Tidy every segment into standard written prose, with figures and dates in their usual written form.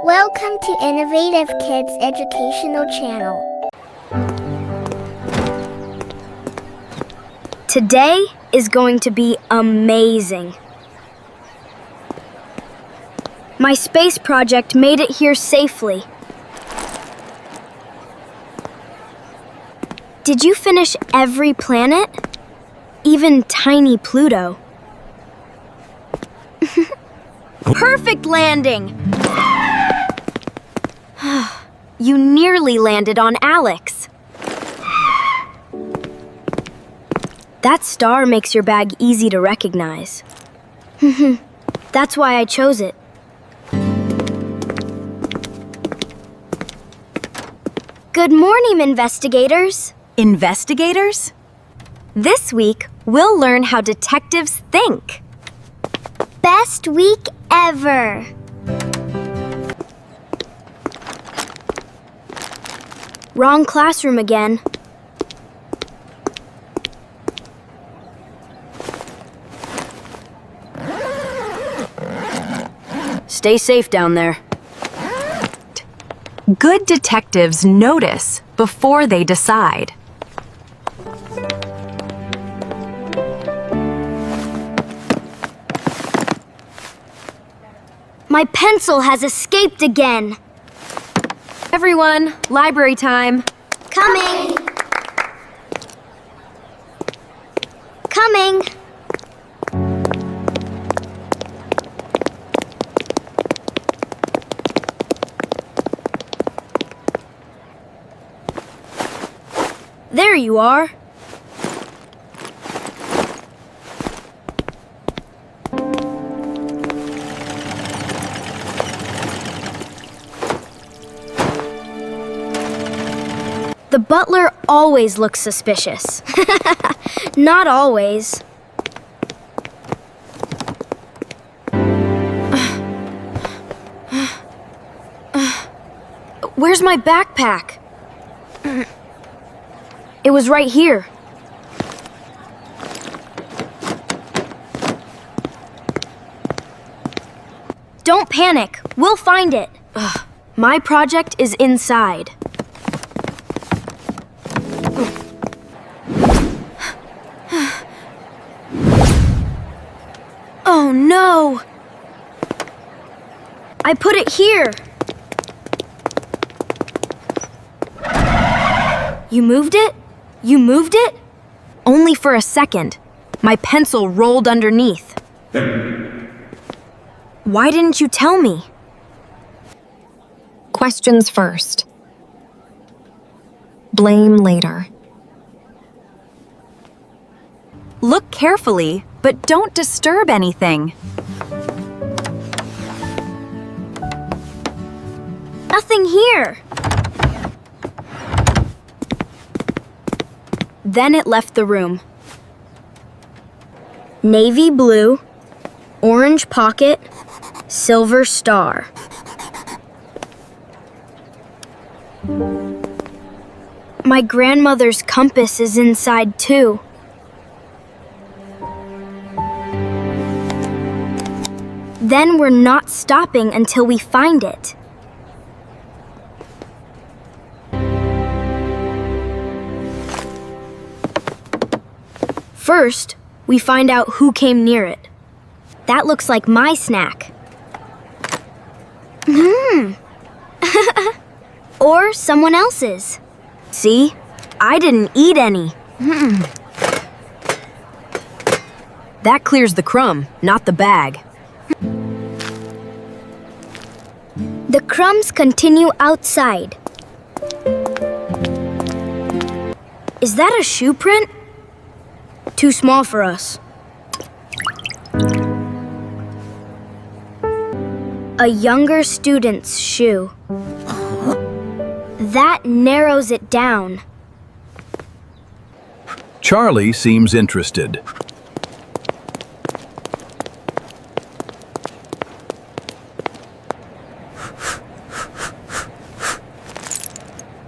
Welcome to Innovative Kids Educational Channel. Today is going to be amazing. My space project made it here safely. Did you finish every planet? Even tiny Pluto? Perfect landing! You nearly landed on Alex. That star makes your bag easy to recognize. That's why I chose it. Good morning, investigators. Investigators? This week, we'll learn how detectives think. Best week ever! Wrong classroom again. Stay safe down there. Good detectives notice before they decide. My pencil has escaped again. Everyone, library time. Coming! Coming! There you are. The butler always looks suspicious. Not always. Where's my backpack? It was right here. Don't panic. We'll find it. My project is inside. Oh no! I put it here. You moved it? You moved it? Only for a second. My pencil rolled underneath. Why didn't you tell me? Questions first. Blame later. Look carefully, but don't disturb anything. Nothing here. Then it left the room. Navy blue, orange pocket, silver star. My grandmother's compass is inside too. Then we're not stopping until we find it. First, we find out who came near it. That looks like my snack. Or someone else's. See? I didn't eat any. That clears the crumb, not the bag. The crumbs continue outside. Is that a shoe print? Too small for us. A younger student's shoe. That narrows it down. Charlie seems interested.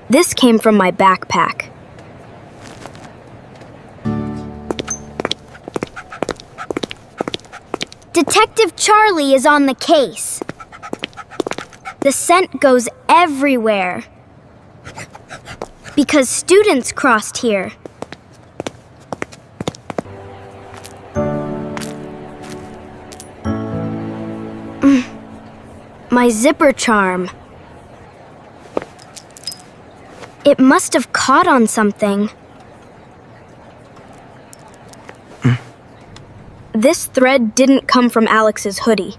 This came from my backpack. Detective Charlie is on the case. The scent goes everywhere. Because students crossed here. My zipper charm. It must have caught on something. This thread didn't come from Alex's hoodie.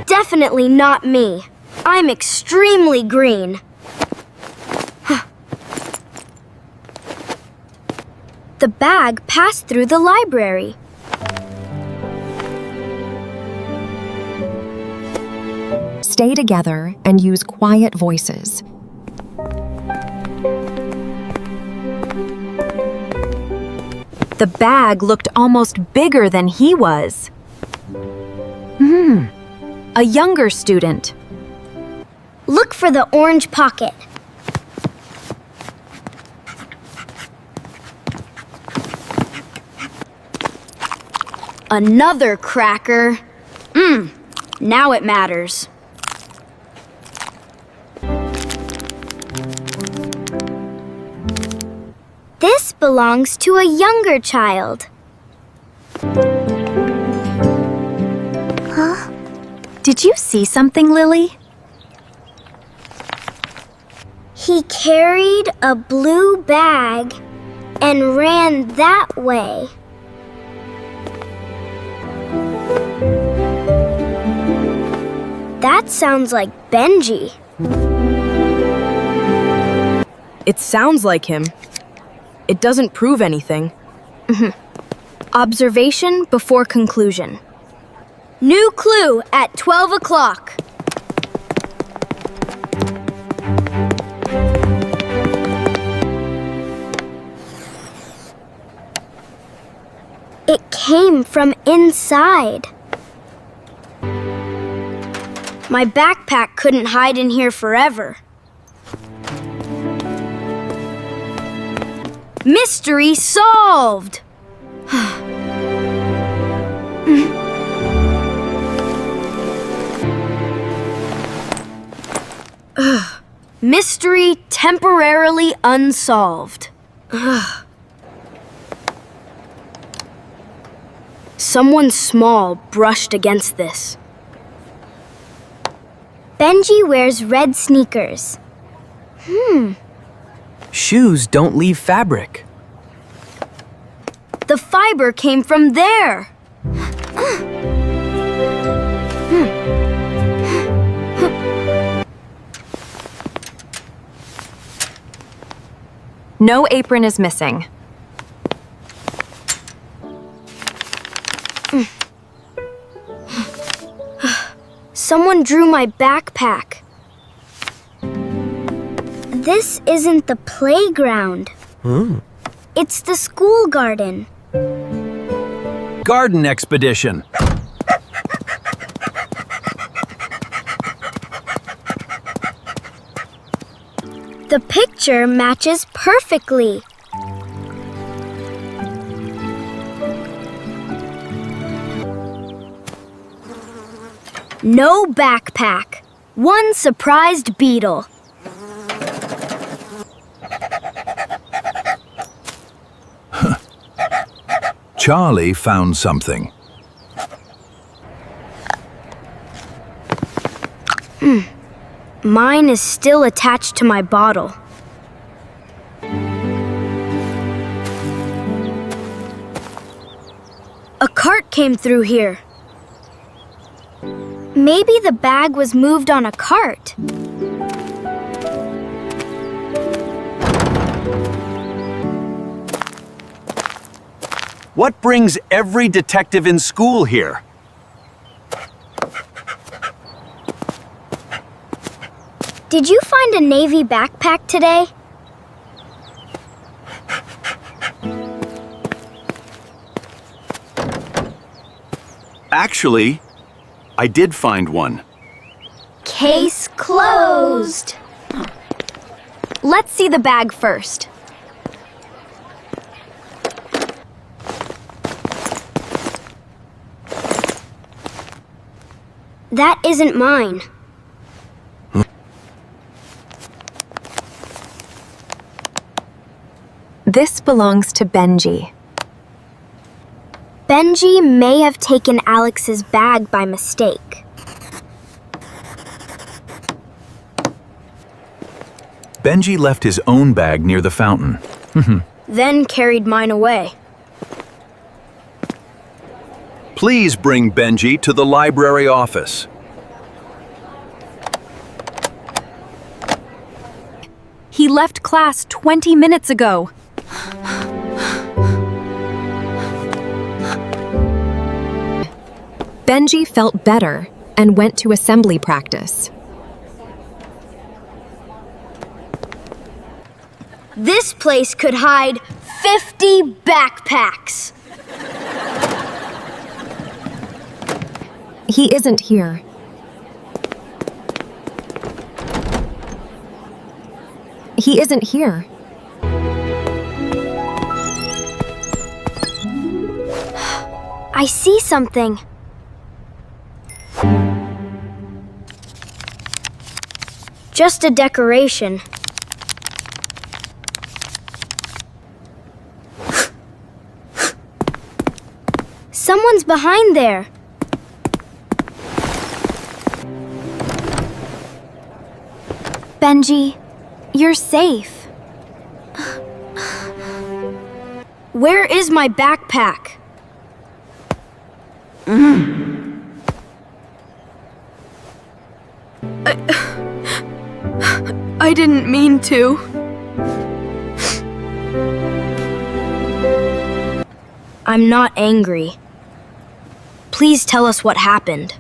Definitely not me. I'm extremely green. The bag passed through the library. Stay together and use quiet voices. The bag looked almost bigger than he was. A younger student. Look for the orange pocket. Another cracker. Now it matters. This belongs to a younger child. Did you see something, Lily? He carried a blue bag and ran that way. That sounds like Benji. It sounds like him. It doesn't prove anything. Observation before conclusion. New clue at 12 o'clock. It came from inside. My backpack couldn't hide in here forever. Mystery solved! Mystery temporarily unsolved. Someone small brushed against this. Benji wears red sneakers. Shoes don't leave fabric. The fiber came from there. No apron is missing. Someone drew my backpack. This isn't the playground. It's the school garden. Garden expedition. The picture matches perfectly. No backpack. One surprised beetle. Charlie found something. Mine is still attached to my bottle. A cart came through here. Maybe the bag was moved on a cart. What brings every detective in school here? Did you find a navy backpack today? Actually, I did find one. Case closed. Let's see the bag first. That isn't mine. This belongs to Benji. Benji may have taken Alex's bag by mistake. Benji left his own bag near the fountain. Then carried mine away. Please bring Benji to the library office. He left class 20 minutes ago. Benji felt better and went to assembly practice. This place could hide 50 backpacks. He isn't here. He isn't here. I see something. Just a decoration. Someone's behind there. Benji, you're safe. Where is my backpack? I didn't mean to. I'm not angry. Please tell us what happened.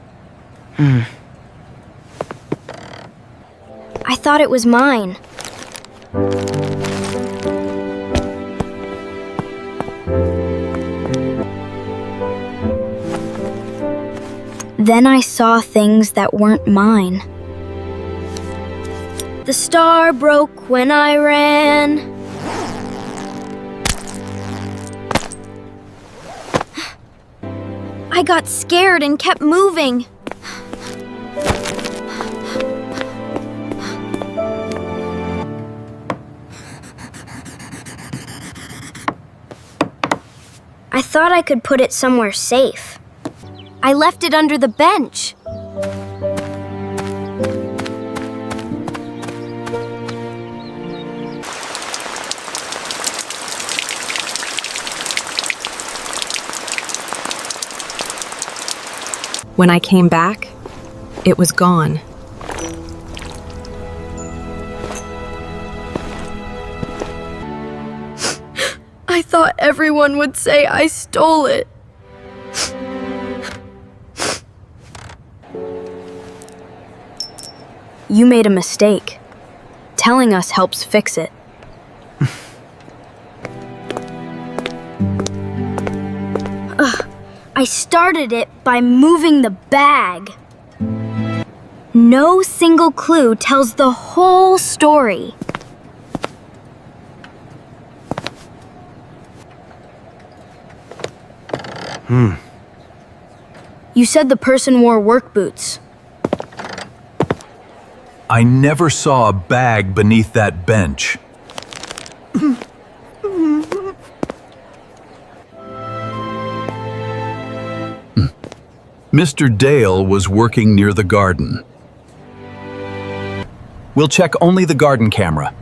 I thought it was mine. Then I saw things that weren't mine. The star broke when I ran. I got scared and kept moving. I thought I could put it somewhere safe. I left it under the bench. When I came back, it was gone. I thought everyone would say I stole it. You made a mistake. Telling us helps fix it. I started it by moving the bag. No single clue tells the whole story. You said the person wore work boots. I never saw a bag beneath that bench. Mr. Dale was working near the garden. We'll check only the garden camera.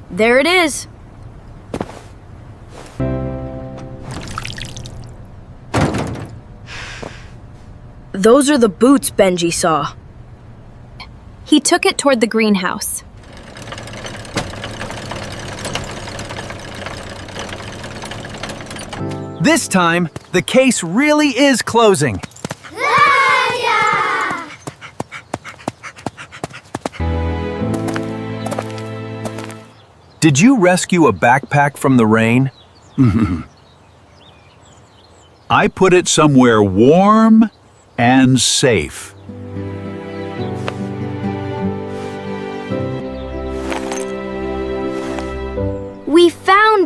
There it is. Those are the boots Benji saw. He took it toward the greenhouse. This time, the case really is closing. Did you rescue a backpack from the rain? I put it somewhere warm and safe.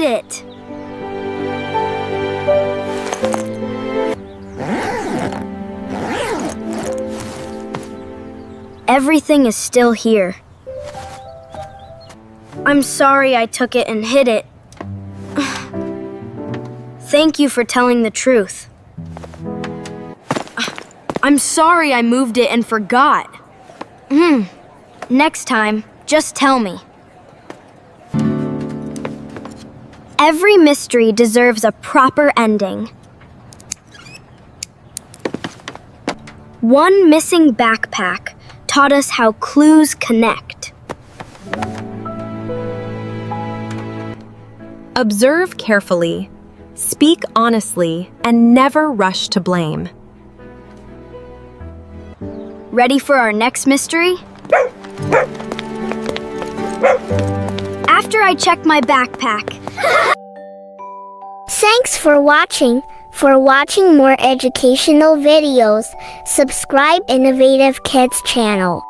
it. Everything is still here. I'm sorry I took it and hid it. Thank you for telling the truth. I'm sorry I moved it and forgot. Next time, just tell me. Every mystery deserves a proper ending. One missing backpack taught us how clues connect. Observe carefully, speak honestly, and never rush to blame. Ready for our next mystery? After I check my backpack. Thanks for watching. For watching more educational videos, subscribe Innovative Kids channel.